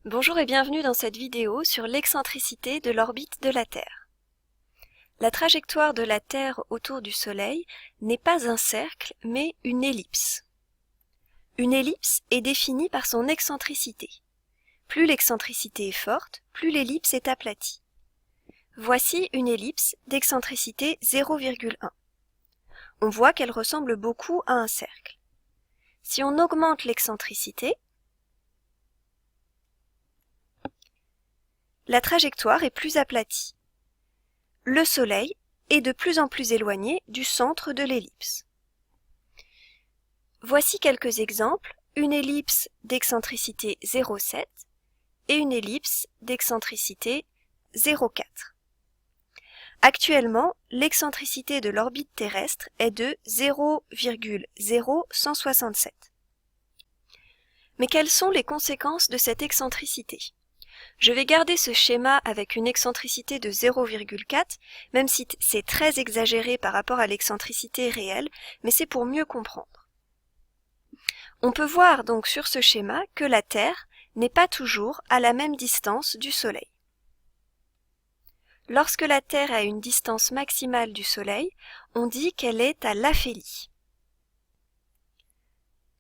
Bonjour et bienvenue dans cette vidéo sur l'excentricité de l'orbite de la Terre. La trajectoire de la Terre autour du Soleil n'est pas un cercle, mais une ellipse. Une ellipse est définie par son excentricité. Plus l'excentricité est forte, plus l'ellipse est aplatie. Voici une ellipse d'excentricité 0,1. On voit qu'elle ressemble beaucoup à un cercle. Si on augmente l'excentricité, la trajectoire est plus aplatie. Le Soleil est de plus en plus éloigné du centre de l'ellipse. Voici quelques exemples, une ellipse d'excentricité 0,7 et une ellipse d'excentricité 0,4. Actuellement, l'excentricité de l'orbite terrestre est de 0,0167. Mais quelles sont les conséquences de cette excentricité ? Je vais garder ce schéma avec une excentricité de 0,4, même si c'est très exagéré par rapport à l'excentricité réelle, mais c'est pour mieux comprendre. On peut voir donc sur ce schéma que la Terre n'est pas toujours à la même distance du Soleil. Lorsque la Terre a une distance maximale du Soleil, on dit qu'elle est à l'aphélie.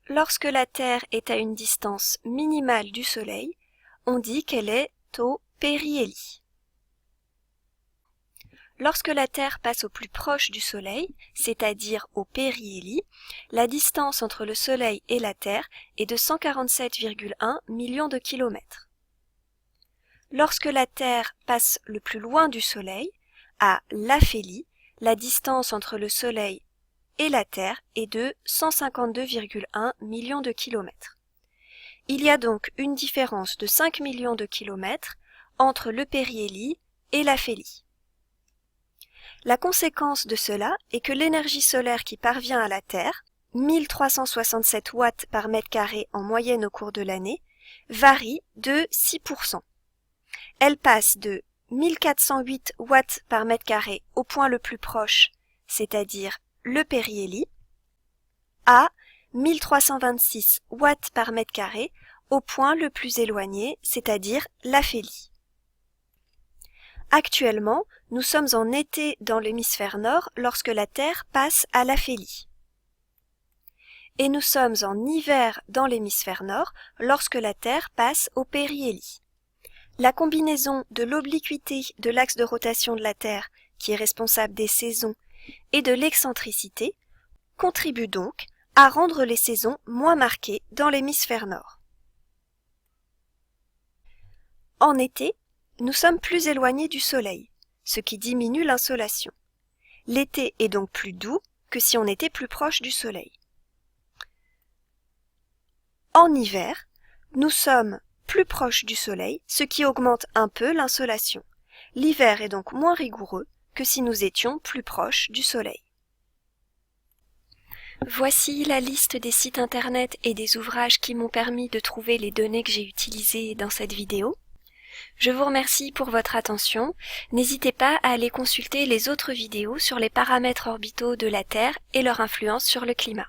Lorsque la Terre est à une distance minimale du Soleil, on dit qu'elle est au périhélie. Lorsque la Terre passe au plus proche du Soleil, c'est-à-dire au périhélie, la distance entre le Soleil et la Terre est de 147,1 millions de kilomètres. Lorsque la Terre passe le plus loin du Soleil, à l'aphélie, la distance entre le Soleil et la Terre est de 152,1 millions de kilomètres. Il y a donc une différence de 5 millions de kilomètres entre le périhélie et l'aphélie. La conséquence de cela est que l'énergie solaire qui parvient à la Terre, 1367 watts par mètre carré en moyenne au cours de l'année, varie de 6%. Elle passe de 1408 watts par mètre carré au point le plus proche, c'est-à-dire le périhélie, à 1326 watts par mètre carré au point le plus éloigné, c'est-à-dire l'aphélie. Actuellement, nous sommes en été dans l'hémisphère nord lorsque la Terre passe à l'aphélie. Et nous sommes en hiver dans l'hémisphère nord lorsque la Terre passe au périhélie. La combinaison de l'obliquité de l'axe de rotation de la Terre, qui est responsable des saisons, et de l'excentricité, contribue donc à rendre les saisons moins marquées dans l'hémisphère nord. En été, nous sommes plus éloignés du Soleil, ce qui diminue l'insolation. L'été est donc plus doux que si on était plus proche du Soleil. En hiver, nous sommes plus proches du Soleil, ce qui augmente un peu l'insolation. L'hiver est donc moins rigoureux que si nous étions plus proches du Soleil. Voici la liste des sites internet et des ouvrages qui m'ont permis de trouver les données que j'ai utilisées dans cette vidéo. Je vous remercie pour votre attention. N'hésitez pas à aller consulter les autres vidéos sur les paramètres orbitaux de la Terre et leur influence sur le climat.